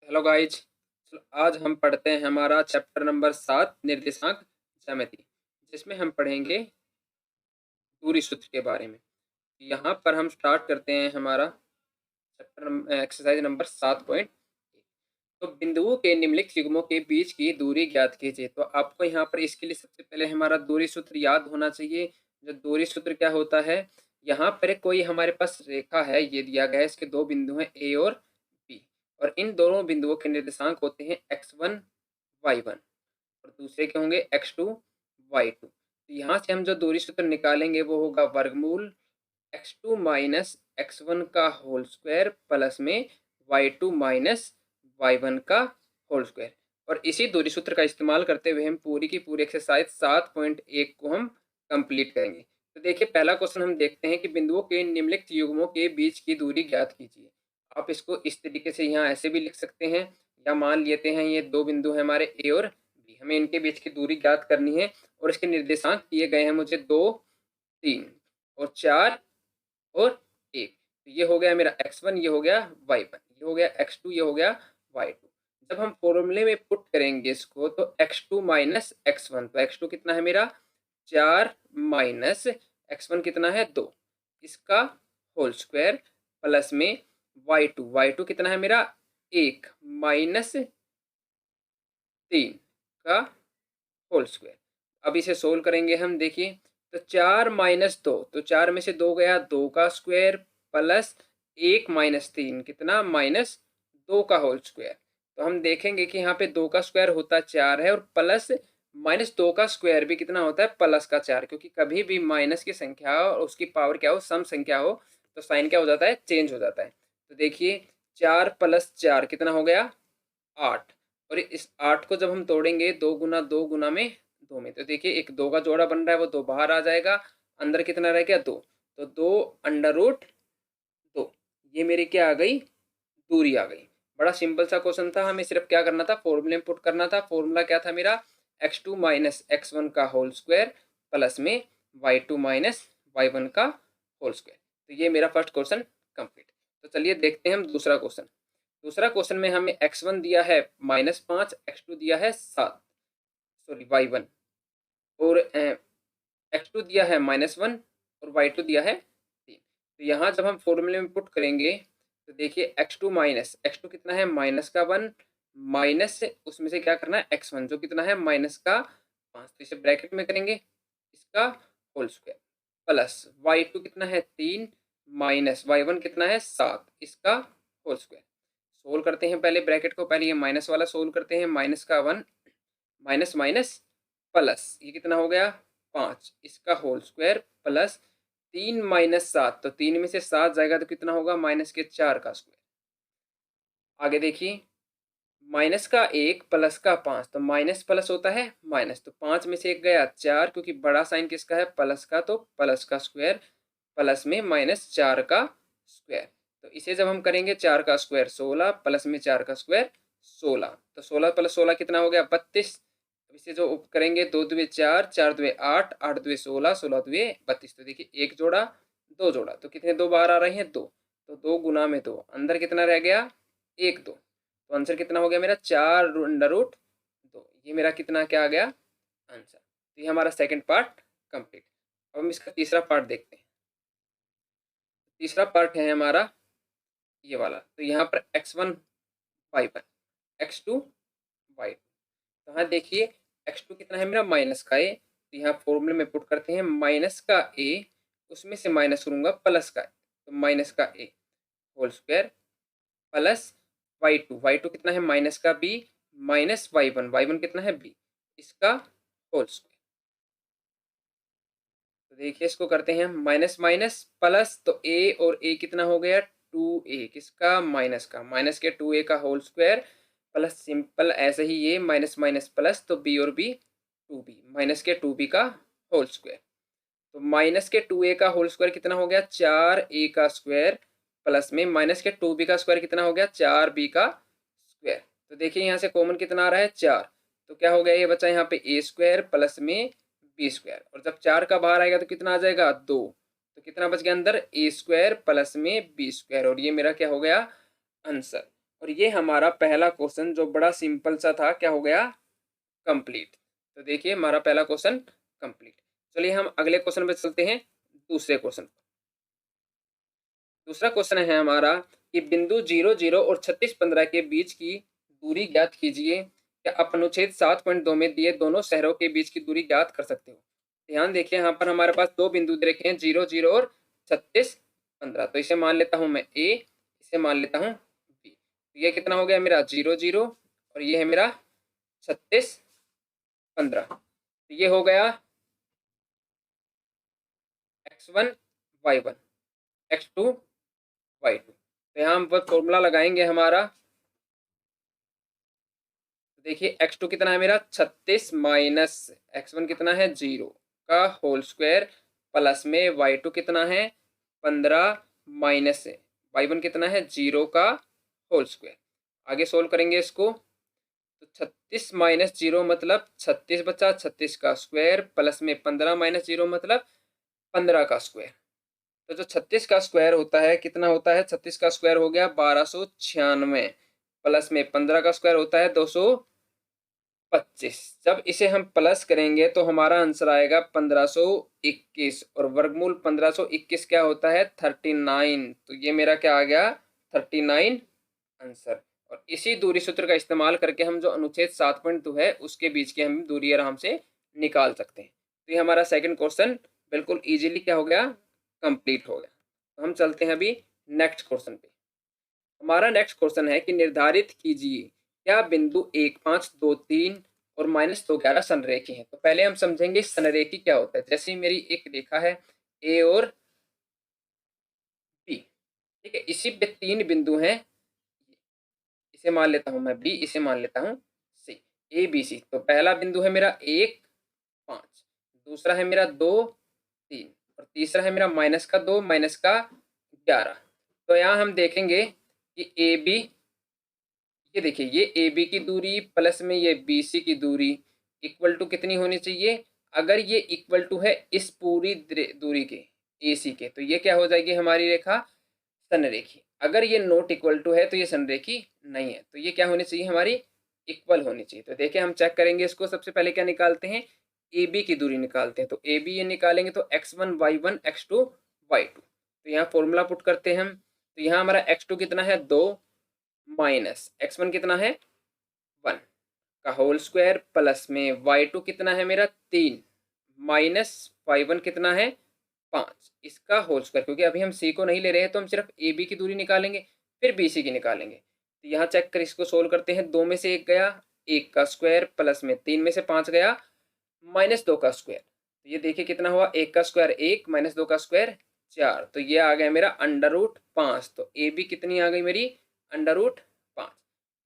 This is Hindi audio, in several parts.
Hello guys. आज हम पढ़ते हैं हमारा चैप्टर नंबर 7 निर्देशांक ज्यामिति, जिसमें हम पढ़ेंगे दूरी सूत्र के बारे में। यहाँ पर हम स्टार्ट करते हैं हमारा चैप्टर एक्सरसाइज नंबर 7.1। तो बिंदुओं के निम्नलिखित युग्मों के बीच की दूरी ज्ञात कीजिए। तो आपको यहाँ पर इसके लिए सबसे पहले हमारा दूरी सूत्र याद होना चाहिए। जो दूरी सूत्र क्या होता है, यहाँ पर कोई हमारे पास रेखा है, ये दिया गया है, इसके दो बिंदु हैं ए और बी, और इन दोनों बिंदुओं के निर्देशांक होते हैं x1 y1 और दूसरे के होंगे x2 y2। तो यहाँ से हम जो दूरी सूत्र निकालेंगे वो होगा वर्गमूल x2 माइनस x1 का होल स्क्वायर प्लस में y2 माइनस y1 का होल स्क्वायर। और इसी दूरी सूत्र का इस्तेमाल करते हुए हम पूरी की पूरी एक्सरसाइज 7.1 को हम कंप्लीट करेंगे। तो देखिए, पहला क्वेश्चन हम देखते हैं कि बिंदुओं के निम्नलिखित युग्मों के बीच की दूरी ज्ञात कीजिए। आप इसको इस तरीके से यहाँ ऐसे भी लिख सकते हैं, या मान लेते हैं ये दो बिंदु हैं हमारे ए और बी, हमें इनके बीच की दूरी ज्ञात करनी है। और इसके निर्देशांक दिए गए हैं मुझे 2, 3 और 4 और 1। तो ये हो गया मेरा x1, ये हो गया y1, ये हो गया x2, ये हो गया y2। जब हम फॉर्मूले में पुट करेंगे इसको तो x2 माइनस x1, तो x2 कितना है मेरा 4 माइनस x1 कितना है 2, इसका होल स्क्वायर प्लस में y2 कितना है मेरा 1 माइनस 3 का होल स्क्वायर। अब इसे सोल्व करेंगे हम, देखिए तो 4 माइनस 2, तो 4 में से 2 गया, 2 का स्क्वायर प्लस 1 माइनस 3 कितना माइनस 2 का होल स्क्वायर। तो हम देखेंगे कि यहाँ पे 2 का स्क्वायर होता 4 है, और प्लस माइनस 2 का स्क्वायर भी कितना होता है प्लस का 4, क्योंकि कभी भी माइनस की संख्या और उसकी पावर क्या हो, सम संख्या हो, तो साइन क्या हो जाता है, चेंज हो जाता है। तो देखिए 4 प्लस 4 कितना हो गया 8, और इस 8 को जब हम तोड़ेंगे 2 गुना 2 गुना में 2 में, तो देखिए एक 2 का जोड़ा बन रहा है, वो 2 बाहर आ जाएगा, अंदर कितना रह गया 2, तो 2 अंडर रूट 2, ये मेरी क्या आ गई दूरी आ गई। बड़ा सिंपल सा क्वेश्चन था, हमें सिर्फ क्या करना था, फॉर्मूले में पुट करना था। फॉर्मूला क्या था मेरा, x2 माइनस x1 का होल स्क्वायर प्लस में y2 माइनस y1 का होल स्क्वायर। तो ये मेरा फर्स्ट क्वेश्चन कंप्लीट। तो चलिए देखते हैं हम दूसरा क्वेश्चन। दूसरा क्वेश्चन में हमें x1 दिया है -5, x2 दिया है 7, सॉरी y1, और x2 दिया है -1 और y2 दिया है 3। तो यहाँ जब हम फॉर्मूले में पुट करेंगे तो देखिए x2 माइनस, x2 कितना है माइनस का 1, माइनस उसमें से क्या करना है x1 जो कितना है माइनस का 5, तो इसे ब्रैकेट में करेंगे, इसका होल स्क्वायर प्लस y2 कितना है 3 माइनस y1 कितना है 7, इसका होल स्क्वायर। सोल्व करते हैं पहले ब्रैकेट को, पहले ये माइनस वाला सोल्व करते हैं, माइनस का 1 माइनस माइनस प्लस ये कितना हो गया 5, इसका होल स्क्वायर प्लस 3 माइनस 7, तो 3 में से 7 जाएगा तो कितना होगा माइनस के 4 का स्क्वायर। आगे देखिए माइनस का 1 प्लस का 5, तो माइनस प्लस होता है माइनस, तो 5 में से 1 गया 4, क्योंकि बड़ा साइन किसका है प्लस का, तो प्लस का स्क्वायर प्लस में माइनस 4 का स्क्वायर। तो इसे जब हम करेंगे 4 का स्क्वायर 16 प्लस में 4 का स्क्वायर 16, तो 16 प्लस 16 कितना हो गया 32। इसे जो करेंगे 2 दुए 4, 4 दुए 8, 8 दुए 16, 16 दुए 32। तो देखिए एक जोड़ा दो जोड़ा, तो कितने दो बाहर आ रहे हैं 2, तो 2 गुना में 2, अंदर कितना रह गया 1 2, तो आंसर कितना हो गया मेरा 4 अंडर रूट 2। ये मेरा कितना क्या आ गया आंसर। तो ये हमारा सेकंड पार्ट कंप्लीट। अब हम इसका तीसरा पार्ट देखते हैं। तीसरा पार्ट है हमारा ये वाला, तो यहाँ पर x1 y1, x2 y2। तो हाँ देखिए x2 कितना है मेरा माइनस का a, तो यहाँ फॉर्मूले में पुट करते हैं, माइनस का a उसमें से माइनस करूंगा प्लस का, तो माइनस का a whole square plus y2 कितना है माइनस का b माइनस y1 कितना है b, इसका होल स्क्वायर। तो देखिए इसको करते हैं माइनस माइनस प्लस, तो a और a कितना हो गया 2a, किसका माइनस का, माइनस के 2a का होल स्क्वायर प्लस सिंपल ऐसे ही ये माइनस माइनस प्लस, तो b और b 2b माइनस के 2b का होल स्क्वायर। तो माइनस के 2a का होल स्क्वायर कितना हो गया 4a का स्क्वायर प्लस में माइनस के 2b का स्क्वायर कितना हो गया 4b का स्क्वायर। तो देखिए यहाँ से कॉमन कितना आ रहा है 4, तो क्या हो गया ये बचा यहाँ पे a स्क्वायर प्लस में b स्क्वायर, और जब 4 का बाहर आएगा तो कितना आ जाएगा 2, तो कितना बच गया अंदर a स्क्वायर प्लस में b स्क्वायर, और ये मेरा क्या हो गया आंसर। और ये हमारा पहला क्वेश्चन जो बड़ा सिंपल सा था क्या हो गया, कंप्लीट। तो देखिए हमारा पहला क्वेश्चन कंप्लीट। चलिए हम अगले क्वेश्चन पे चलते हैं, दूसरे क्वेश्चन। दूसरा क्वेश्चन है हमारा कि बिंदु 0, 0 और 36, 15 के बीच की दूरी ज्ञात कीजिए। क्या आप अनुच्छेद 7.2 में दिए दोनों शहरों के बीच की दूरी ज्ञात कर सकते हो। ध्यान देखिए यहाँ पर हमारे पास दो बिंदु दे रखे हैं, 0, 0 और 36, 15। तो इसे मान लेता हूँ मैं ए, इसे मान लेता हूँ बी। तो ये कितना हो गया मेरा 0, 0 और ये है मेरा 36, 15। तो ये हो गया x1, y1, x2, y2। तो यहाँ हम फॉर्मूला लगाएंगे हमारा। देखिए x2 कितना है मेरा 36 माइनस x1 कितना है 0 का होल स्क्वायर प्लस में y2 कितना है 15 माइनस y1 कितना है 0 का होल स्क्वायर। आगे सोल्व करेंगे इसको तो 36 माइनस 0 मतलब 36 बचा, 36 का स्क्वायर प्लस में 15 माइनस 0 मतलब 15 का स्क्वायर। तो जो 36 का स्क्वायर होता है कितना होता है, 36 का स्क्वायर हो गया 1296 प्लस में 15 का स्क्वायर होता है 225। जब इसे हम प्लस करेंगे तो हमारा आंसर आएगा 1521 और वर्गमूल 1521 क्या होता है 39। तो ये मेरा क्या आ गया 39 आंसर। और इसी दूरी सूत्र का इस्तेमाल करके हम जो अनुच्छेद 7.2 है उसके बीच की हम दूरी आराम से निकाल सकते हैं। तो ये हमारा सेकंड क्वेश्चन बिल्कुल इजीली क्या हो गया कंप्लीट हो गया। तो हम चलते हैं अभी नेक्स्ट क्वेश्चन पे। हमारा नेक्स्ट क्वेश्चन है कि निर्धारित कीजिए क्या बिंदु 1, 5, 2, 3 और -2, 11 संरेखी हैं। तो पहले हम समझेंगे संरेखी क्या होता है। जैसे मेरी एक रेखा है ए और बी, ठीक है, इसी पे तीन बिंदु हैं, इसे मान लेता हूं मैं बी, इसे मान लेता हूं सी, ए बी सी। तो पहला बिंदु है मेरा 1, 5, दूसरा है मेरा 2, 3 और तीसरा है मेरा -2, -11। तो यहाँ हम देखेंगे कि ए बी, ये देखिए ये ए बी की दूरी प्लस में ये बी सी की दूरी इक्वल टू कितनी होनी चाहिए। अगर ये इक्वल टू है इस पूरी दूरी के ए सी के, तो ये क्या हो जाएगी हमारी रेखा संरेखी। अगर ये नॉट इक्वल टू है तो ये संरेखी नहीं है। तो ये क्या होनी चाहिए हमारी इक्वल होनी चाहिए। तो देखिए हम चेक करेंगे इसको। सबसे पहले क्या निकालते हैं, ए बी की दूरी निकालते हैं। तो ए बी ये निकालेंगे तो x1 y1 x2 y2। तो यहाँ फॉर्मूला पुट करते हैं हम। तो यहाँ हमारा x2 कितना है 2 माइनस x1 कितना है 1 का होल स्क्वायर प्लस में y2 कितना है मेरा 3 माइनस y1 कितना है 5 इसका होल स्क्वायर। क्योंकि अभी हम सी को नहीं ले रहे हैं तो हम सिर्फ ए बी की दूरी निकालेंगे फिर बी सी की निकालेंगे। तो यहाँ चेक कर इसको सोल्व करते हैं। 2 में से 1 गया, 1 का स्क्वायर प्लस में 3 में से 5 गया, -2 का स्क्वायर। तो ये देखिए कितना हुआ, 1 का स्क्वायर 1 -2 का स्क्वायर 4। तो ये आ गया मेरा √5। तो ए बी कितनी आ गई मेरी √5।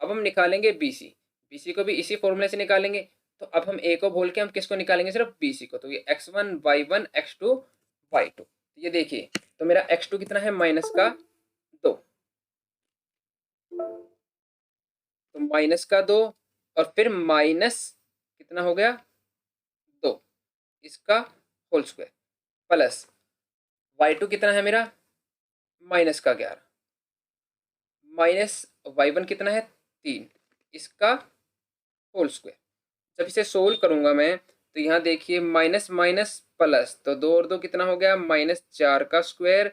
अब हम निकालेंगे बी सी, बी सी को भी इसी फॉर्मूले से निकालेंगे। तो अब हम ए को भूल के हम किसको निकालेंगे, सिर्फ बी सी को। तो ये x1 y1 x2 y2। ये देखिए तो मेरा x2 कितना है -2, तो -2 और फिर माइनस कितना हो गया 2 इसका होल स्क्वायर प्लस y2 कितना है मेरा -11 माइनस y1 कितना है 3 इसका होल स्क्वायर। जब इसे सोल्व करूंगा मैं तो यहाँ देखिए माइनस माइनस प्लस, तो 2 और 2 कितना हो गया -4 का स्क्वायर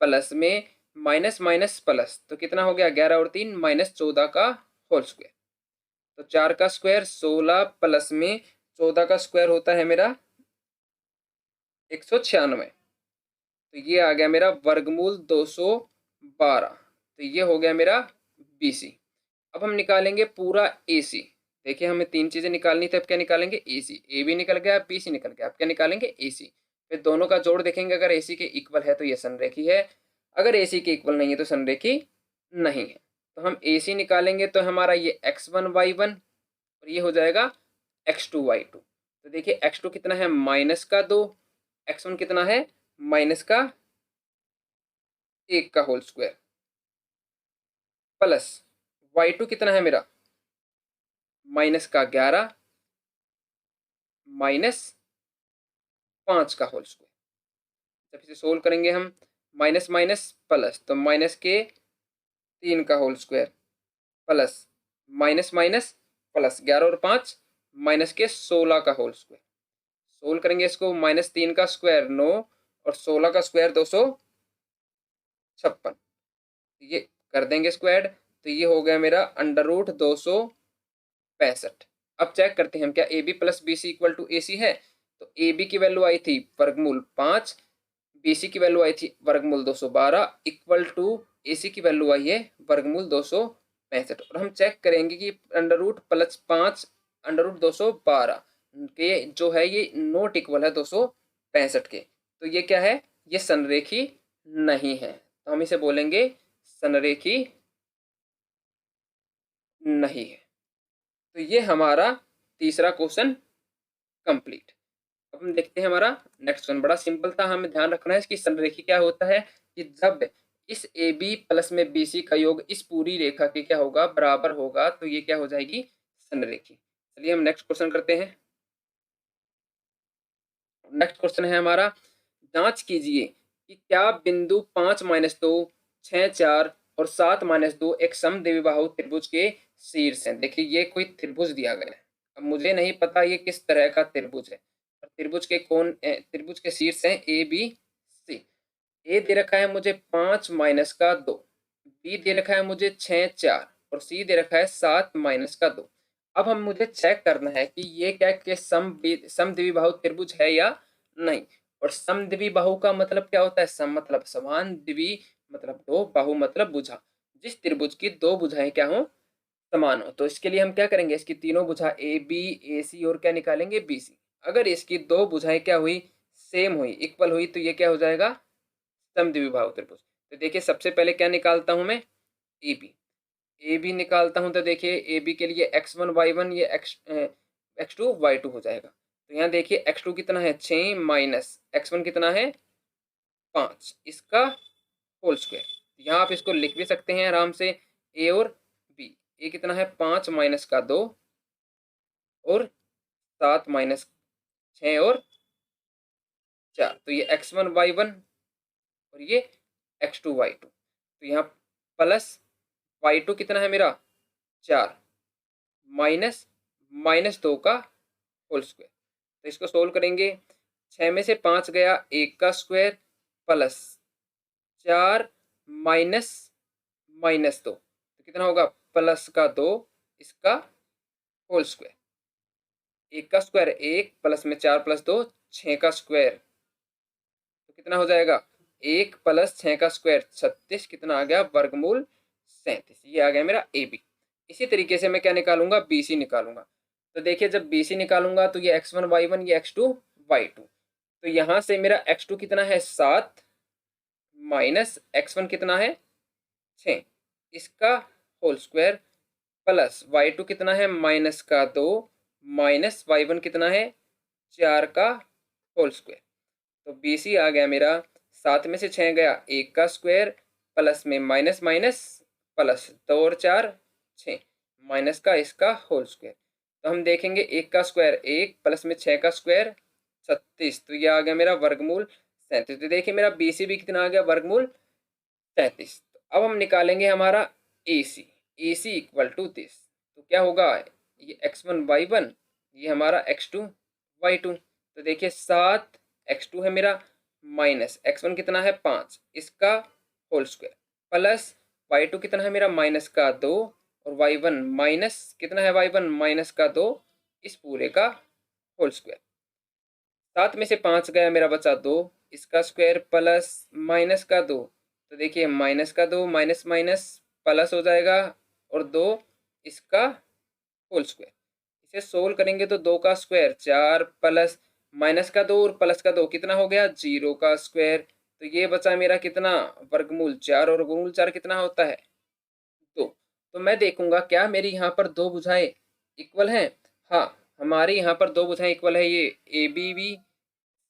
प्लस में माइनस माइनस प्लस, तो कितना हो गया 11 और 3 -14 का होल स्क्वायर। तो 4 का स्क्वायर 16 प्लस में 14 का स्क्वायर होता है मेरा 196। तो ये आ गया मेरा वर्गमूल 212। तो ये हो गया मेरा बी सी। अब हम निकालेंगे पूरा ए सी। देखिए हमें तीन चीजें निकालनी थी, अब क्या निकालेंगे ए सी। ए भी निकल गया, बी सी निकल गया, अब क्या निकालेंगे ए सी। फिर दोनों का जोड़ देखेंगे, अगर ए सी के इक्वल है तो ये संरेखी है, अगर ए सी के इक्वल नहीं है तो संरेखी नहीं है। तो हम ए सी निकालेंगे तो हमारा ये x1 y1 और ये हो जाएगा x2 y2। तो देखिए x2 कितना है -2, x1 कितना है -1 का होल स्क्वायर प्लस y2 कितना है मेरा -11 -5 का होल स्क्वायर। जब इसे सोल्व करेंगे हम माइनस माइनस प्लस, तो माइनस के 3 का whole square plus minus minus plus 11 और 5 माइनस के 16 का होल स्क्वायर। सोल्व करेंगे इसको, -3 का स्क्वायर 9 और 16 का स्क्वायर 256। ये कर देंगे स्क्वायर, तो ये हो गया मेरा √265। अब चेक करते हैं हम क्या A B plus B C equal to A C है। तो ए बी की वैल्यू आई थी वर्गमूल 5, बी सी की वैल्यू आई थी वर्गमूल 212 इक्वल टू ए सी की वैल्यू आई है वर्गमूल 265। और हम चेक करेंगे कि √+5 √212 के जो है ये नोट इक्वल है 265 के। तो ये क्या है, ये संरेखी नहीं है, तो हम इसे बोलेंगे संरेखी नहीं है। तो ये हमारा तीसरा क्वेश्चन कंप्लीट। अब हम देखते हैं हमारा नेक्स्ट क्वेश्चन। बड़ा सिंपल था, हमें ध्यान रखना है इसकी संरेखी क्या होता है कि जब इस ए बी प्लस में बी सी का योग इस पूरी रेखा के क्या होगा, बराबर होगा, तो ये क्या हो जाएगी, संरेखी। चलिए हम नेक्स्ट क्वेश्चन करते हैं। नेक्स्ट क्वेश्चन है हमारा, जांच कीजिए कि क्या बिंदु 5-2 6 4 और 7-2 एक समद्विबाहु त्रिभुज के शीर्ष हैं। देखिए ये कोई त्रिभुज दिया गया है, अब मुझे नहीं पता ये किस तरह का त्रिभुज है, और त्रिभुज के त्रिभुज के शीर्ष हैं ए बी सी। ए दे रखा है मुझे 5-2, बी दे रखा है मुझे 6 4 और सी दे रखा है 7-2। अब हम मुझे चेक करना है कि ये क्या के समद्विबाहु त्रिभुज है या नहीं। और समद्विबाहु का मतलब क्या होता है, सम मतलब समान, द्वि मतलब दो, बाहु मतलब भुजा। जिस त्रिभुज की दो भुजाएं क्या हो, समान हो। तो इसके लिए हम क्या करेंगे, इसकी तीनों भुजा ए बी ए सी और क्या निकालेंगे, बी सी। अगर इसकी दो भुजाएं क्या हुई, सेम हुई, इक्वल हुई, तो ये क्या हो जाएगा, समद्विबाहु त्रिभुज। तो देखिए सबसे पहले क्या निकालता हूं मैं, ए बी। ए बी निकालता हूं तो देखिए ए बी के लिए x1 y1, ये x2 y2 हो जाएगा। तो यहाँ देखिए x2 कितना है 6 माइनस x1 कितना है 5, इसका होल स्क्वायर। यहाँ आप इसको लिख भी सकते हैं आराम से, ए और बी। ए कितना है 5 माइनस का 2 और 7 - 6 और 4, तो ये x1 y1 और ये x2 y2। तो यहाँ प्लस y2 कितना है मेरा 4 माइनस -2 का होल स्क्वायर। तो इसको सोल्व करेंगे, 6 में से 5 गया, 1 का स्क्वायर प्लस 4 माइनस -2, तो कितना होगा प्लस का 2, इसका होल स्क्वायर। 1 का स्क्वायर 1 प्लस में 4 + 2 6 का स्क्वायर, तो कितना हो जाएगा 1 + 6 का स्क्वायर 36, कितना आ गया वर्गमूल 37। ये आ गया मेरा ए बी। इसी तरीके से मैं क्या निकालूंगा, बी सी निकालूंगा। तो देखिए जब बी सी निकालूंगा तो ये x1 y1, ये x2 y2। तो यहाँ से मेरा x2 कितना है 7 माइनस x1 कितना है 6, इसका होल स्क्वायर प्लस y2 कितना है माइनस का 2 माइनस y1 कितना है 4 का होल स्क्वायर। तो बी सी आ गया मेरा, 7 में से 6 गया, 1 का स्क्वायर प्लस में माइनस माइनस प्लस 2 और 4 6 माइनस का इसका होल स्क्वायर। तो हम देखेंगे 1 का स्क्वायर 1 प्लस में 6 का स्क्वायर 36, तो ये आ गया मेरा वर्गमूल 37। तो देखिए मेरा बी सी भी कितना आ गया वर्गमूल 37। तो अब हम निकालेंगे हमारा ए सी। ए सी इक्वल टू दिस, तो क्या होगा, ये x1 y1, ये हमारा x2 y2। तो देखिए 7 x2 है मेरा माइनस x1 कितना है 5, इसका होल स्क्वायर प्लस y2 कितना है मेरा माइनस का 2 और y1 माइनस कितना है y1 माइनस का 2, इस पूरे का होल स्क्वायर। 7 में से 5 गया मेरा बचा 2, इसका स्क्वायर प्लस माइनस का 2, तो देखिए माइनस का 2 माइनस माइनस प्लस हो जाएगा और 2 इसका होल स्क्वायर। इसे सोल्व करेंगे तो 2 का स्क्वायर 4 प्लस माइनस का 2 और प्लस का 2 कितना हो गया 0 का स्क्वायर। तो ये बचा मेरा कितना वर्गमूल 4, और वर्गमूल 4 कितना होता है 2। तो मैं देखूंगा क्या मेरी यहाँ पर दो भुजाएं इक्वल हैं। हाँ, हमारी यहाँ पर दो भुजाएं इक्वल है, ये ए बी भी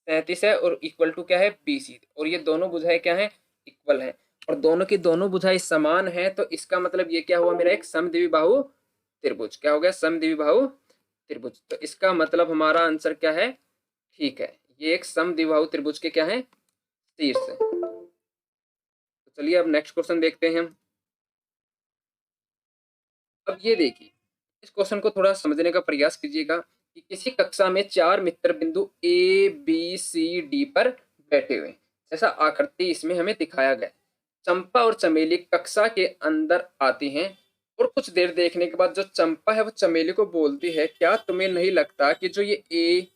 37 है और इक्वल टू क्या है बी सी, और ये दोनों भुजाएं क्या हैं इक्वल हैं, और दोनों की दोनों भुजाएं समान है। तो इसका मतलब ये क्या हुआ मेरा एक समद्विबाहु त्रिभुज। क्या हो गया समद्विबाहु त्रिभुज। तो इसका मतलब हमारा आंसर क्या है, ठीक है, ये एक समद्विबाहु त्रिभुज के क्या है शीर्ष है। तो चलिए अब नेक्स्ट क्वेश्चन देखते हैं हम। अब ये देखिए, इस क्वेश्चन को थोड़ा समझने का प्रयास कीजिएगा कि किसी कक्षा में 4 मित्र बिंदु ए बी सी डी पर बैठे हुए हैं, जैसा आकृति इसमें हमें दिखाया गया है। चंपा और चमेली कक्षा के अंदर आती हैं और कुछ देर देखने के बाद जो चंपा है वो चमेली को बोलती है, क्या तुम्हें नहीं लगता कि जो ये ए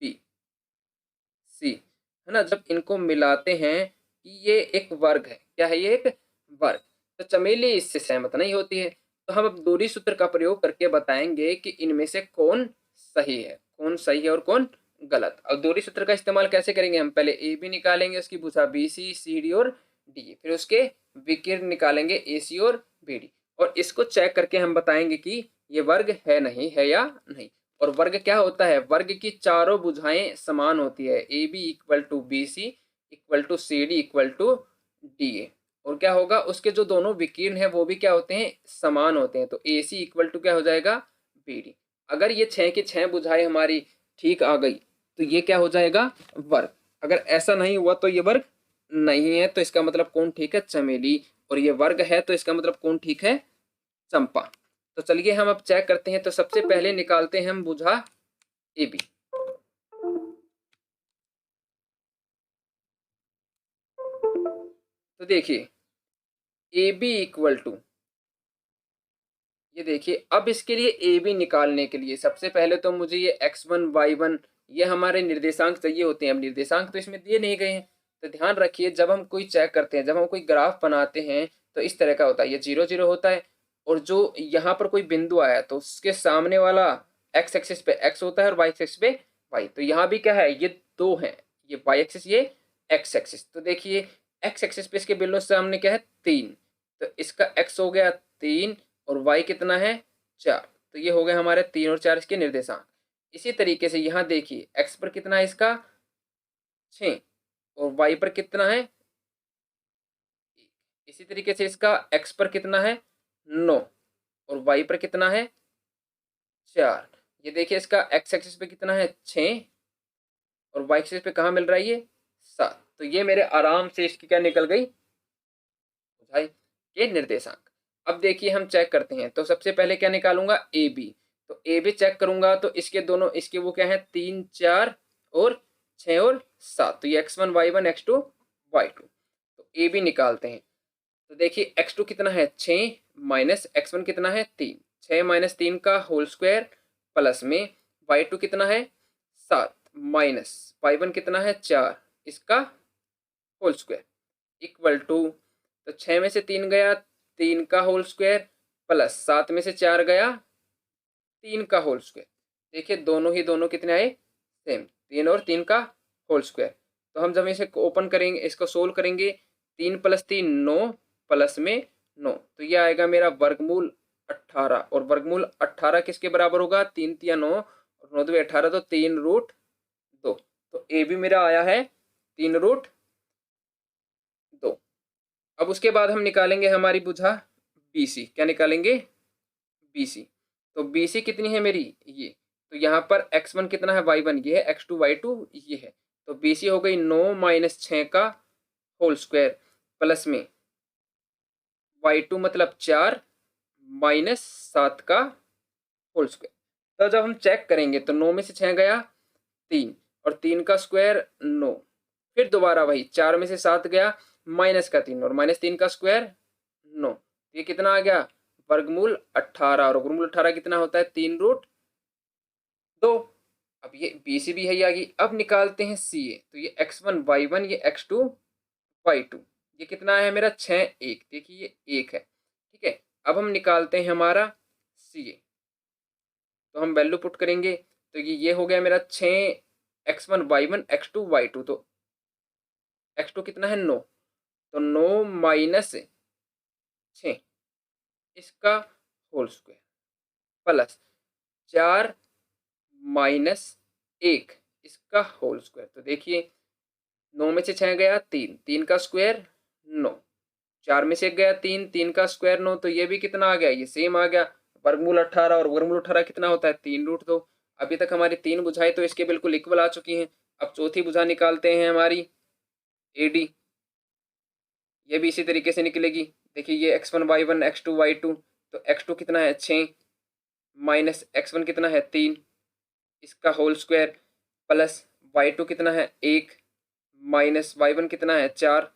बी सी है ना, जब इनको मिलाते हैं कि ये एक वर्ग है। क्या है ये? एक वर्ग। तो चमेली इससे सहमत नहीं होती है। तो हम अब दूरी सूत्र का प्रयोग करके बताएंगे कि इनमें से कौन सही है, कौन सही है और कौन गलत। अब दूरी सूत्र का इस्तेमाल कैसे करेंगे? हम पहले ए बी निकालेंगे, उसकी भुजा बी सी, सी डी और डी, फिर उसके विकर्ण निकालेंगे ए सी और बी डी, और इसको चेक करके हम बताएंगे कि ये वर्ग है नहीं है या नहीं। और वर्ग क्या होता है? वर्ग की चारों भुजाएं समान होती है। A B equal to B C equal to C D equal to D A. और क्या होगा? उसके जो दोनों विकीर्ण है वो भी क्या होते हैं? समान होते हैं। तो ए सी इक्वल टू क्या हो जाएगा? B D. अगर ये 6 की 6 भुजाएं हमारी ठीक आ गई तो ये क्या हो जाएगा? वर्ग। अगर ऐसा नहीं हुआ तो ये वर्ग नहीं है। तो इसका मतलब कौन ठीक है? चमेली। और ये वर्ग है तो इसका मतलब कौन ठीक है? चंपा। तो चलिए हम अब चेक करते हैं। तो सबसे पहले निकालते हैं हम भुजा ए बी। तो देखिए ए बी इक्वल टू, ये देखिए अब इसके लिए ए बी निकालने के लिए सबसे पहले तो मुझे ये x1 y1 ये हमारे निर्देशांक चाहिए होते हैं। अब निर्देशांक तो इसमें दिए नहीं गए हैं। तो ध्यान रखिए, जब हम कोई चेक करते हैं, जब हम कोई ग्राफ बनाते हैं तो इस तरह का होता है। ये 0 0 होता है और जो यहाँ पर कोई बिंदु आया तो उसके सामने वाला x एक्सिस पे x होता है और y एक्सिस पे y। तो यहाँ भी क्या है? ये दो हैं, ये y एक्सिस, ये x एक्सिस। तो देखिए x एक्सिस पे इसके बिंदु सामने क्या है? 3। तो इसका x हो गया 3 और y कितना है? 4। तो ये हो गए हमारे 3 और 4 इसके निर्देशांक। इसी तरीके से यहाँ देखिए x पर कितना है इसका? 6 और y पर कितना है? इसी तरीके से इसका x पर कितना है? 9 और y पर कितना है? 4। ये देखिए इसका x एक्सिस पे कितना है? 6 और y एक्सिस पे कहाँ मिल रहा है? ये 7। तो ये मेरे आराम से इसकी क्या निकल गई? भाई ये निर्देशांक। अब देखिए हम चेक करते हैं। तो सबसे पहले क्या निकालूंगा? A B. तो ए बी चेक करूंगा तो इसके दोनों, इसके वो क्या है? 3 4 और 6 और 7। तो ये x1 y1 x2 y2। तो ए बी निकालते हैं। तो देखिए x2 कितना है? 6 माइनस x1 कितना है? 3। 6 माइनस 3 का होल स्क्वायर प्लस में y2 कितना है? 7 माइनस y1 कितना है? 4 इसका होल स्क्वायर इक्वल टू, तो 6 में से 3 गया 3 का होल स्क्वायर प्लस 7 में से 4 गया 3 का होल स्क्वायर। देखिए दोनों ही दोनों कितने आए? सेम, 3 और 3 का होल स्क्वायर। तो हम जब इसे ओपन करेंगे, इसको सोल्व करेंगे, 3 प्लस 3 9 प्लस में 9, तो ये आएगा मेरा वर्गमूल 18। और वर्गमूल 18 किसके बराबर होगा? 3 तिया 9 और 9 2 18, तो 3 रूट 2। तो ए भी मेरा आया है 3 रूट 2। अब उसके बाद हम निकालेंगे हमारी भुजा बी सी। क्या निकालेंगे? B C. तो बी सी कितनी है मेरी? ये। तो यहाँ पर x1 कितना है? y1 ये है, x2 y2 ये है। तो बी सी हो गई 9 माइनस 6 का होल स्क्वायर प्लस में y2 मतलब 4 माइनस 7 का होल स्क्वायर। तो जब हम चेक करेंगे तो 9 में से 6 गया 3 और 3 का स्क्वायर 9, फिर दोबारा वही 4 में से 7 गया माइनस का 3 और माइनस 3 का स्क्वायर 9। ये कितना आ गया? वर्गमूल 18। और वर्गमूल 18 कितना होता है? 3 रूट 2। अब ये बी सी भी है आ गई। अब निकालते हैं सी ए। तो ये x1 y1 ये x2 y2, ये कितना है मेरा? 6 1। देखिए ये 1 है, ठीक है। अब हम निकालते हैं हमारा सी ए। तो हम वैल्यू पुट करेंगे तो ये हो गया मेरा 6 x1 y1 x2 y2। तो x2 कितना है? 9। तो 9 माइनस 6 इसका होल स्क्वायर प्लस 4 माइनस 1 इसका होल स्क्वायर। तो देखिए 9 में से 6 गया 3, 3 का स्क्वायर 9, 4 में से 1 गया 3, 3 का स्क्वायर 9। तो ये भी कितना आ गया? ये सेम आ गया, वर्गमूल 18। और वर्गमूल 18 कितना होता है? 3 रूट 2। अभी तक हमारी 3 भुजाएं तो इसके बिल्कुल इक्वल आ चुकी हैं। अब चौथी भुजा निकालते हैं हमारी ए डी। ये भी इसी तरीके से निकलेगी। देखिए ये x1 y1 x2 y2, तो x2 कितना है 6 माइनस x1 कितना है 3 इसका होल स्क्वायर प्लस y2 कितना है 1 माइनस y1 कितना है 4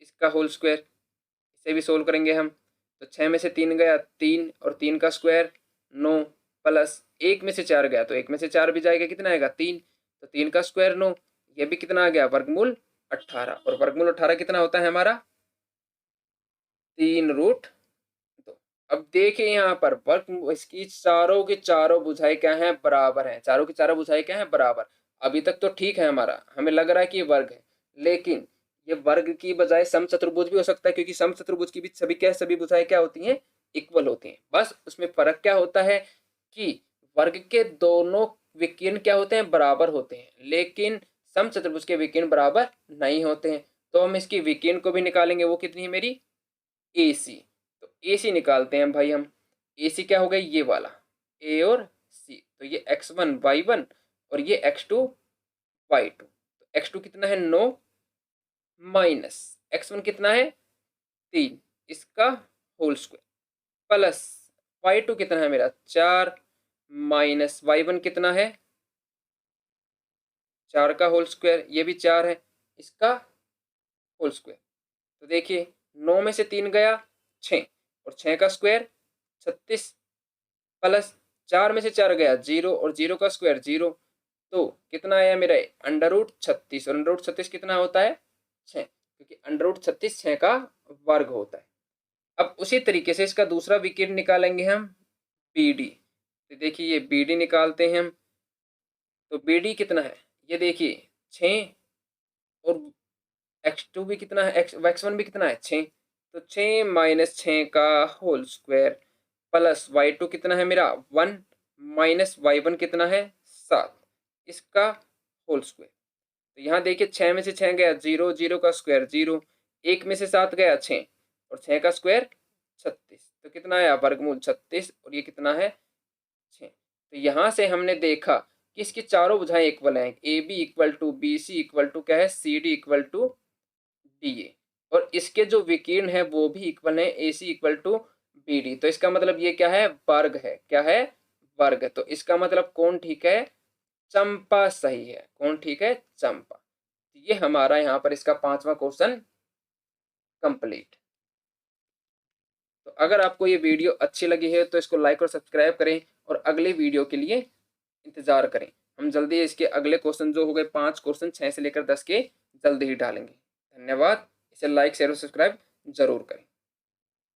इसका होल स्क्वायर। इसे भी सोल्व करेंगे हम, तो 6 में से 3 गया 3 और 3 का स्क्वायर 9 प्लस 1 में से 4 गया तो 1 में से 4 भी जाएगा, कितना आएगा 3, तो 3 का स्क्वायर 9, ये भी कितना आ गया वर्गमूल 18। और वर्गमूल 18 कितना होता है हमारा 3√2। अब देखिए यहाँ पर वर्ग इसकी चारों की चारों भुजाएं क्या है बराबर हैं, चारों की चारों भुजाएं क्या है बराबर। अभी तक तो ठीक है, हमारा हमें लग रहा है कि ये वर्ग है, लेकिन ये वर्ग की बजाय समचतुर्भुज भी हो सकता है, क्योंकि समचतुर्भुज की भी सभी भुजाएं क्या होती हैं इक्वल होती हैं। बस उसमें फर्क क्या होता है कि वर्ग के दोनों विकीर्ण क्या होते हैं बराबर होते हैं, लेकिन समचतुर्भुज के विकीर्ण बराबर नहीं होते हैं। तो हम इसकी विकीर्ण को भी निकालेंगे, वो कितनी है मेरी AC। तो AC निकालते हैं भाई हम, AC क्या हो गया ये वाला A और C, तो ये x1 y1 और ये x2 y2। तो x2 कितना है 9 माइनस x1 कितना है 3 इसका होल स्क्वायर प्लस y2 कितना है मेरा 4 माइनस y1 कितना है 4 का होल स्क्वायर, ये भी 4 है इसका होल स्क्वायर। तो देखिए 9 में से 3 गया 6 और 6 का स्क्वायर 36 प्लस 4 में से 4 गया 0 और 0 का स्क्वायर 0, तो कितना आया मेरा √36। और √36 कितना होता है 6, क्योंकि √36 6 का वर्ग होता है। अब उसी तरीके से इसका दूसरा विकीर्ण निकालेंगे हम BD। तो देखिए ये BD निकालते हैं हम, तो BD कितना है ये देखिए 6 और x2 भी कितना है x1 भी कितना है 6, तो 6 माइनस 6 का होल स्क्वायर प्लस y2 कितना है मेरा 1 माइनस y1 कितना है 7 इसका होल स्क्वायर। तो यहाँ देखिए 6 में से 6 गया 0, 0 का स्क्वायर 0, 1 में से 7 गया 6 और 6 का स्क्वायर 36, तो कितना आया वर्गमूल 36 और ये कितना है 6। तो यहाँ से हमने देखा कि इसकी चारों भुजाएं इक्वल हैं, AB equal to BC equal to क्या है CD इक्वल टू DA, और इसके जो विकीर्ण है वो भी इक्वल है AC इक्वल टू BD। तो इसका मतलब ये क्या है वर्ग है, क्या है वर्ग। तो इसका मतलब कौन ठीक है चंपा सही है, कौन ठीक है चंपा। ये हमारा यहाँ पर इसका 5वां क्वेश्चन कंप्लीट। तो अगर आपको ये वीडियो अच्छी लगी है तो इसको लाइक और सब्सक्राइब करें और अगले वीडियो के लिए इंतजार करें। हम जल्दी इसके अगले क्वेश्चन जो हो गए 5 क्वेश्चन 6 से लेकर 10 के जल्दी ही डालेंगे। धन्यवाद। इसे लाइक शेयर और सब्सक्राइब जरूर करें।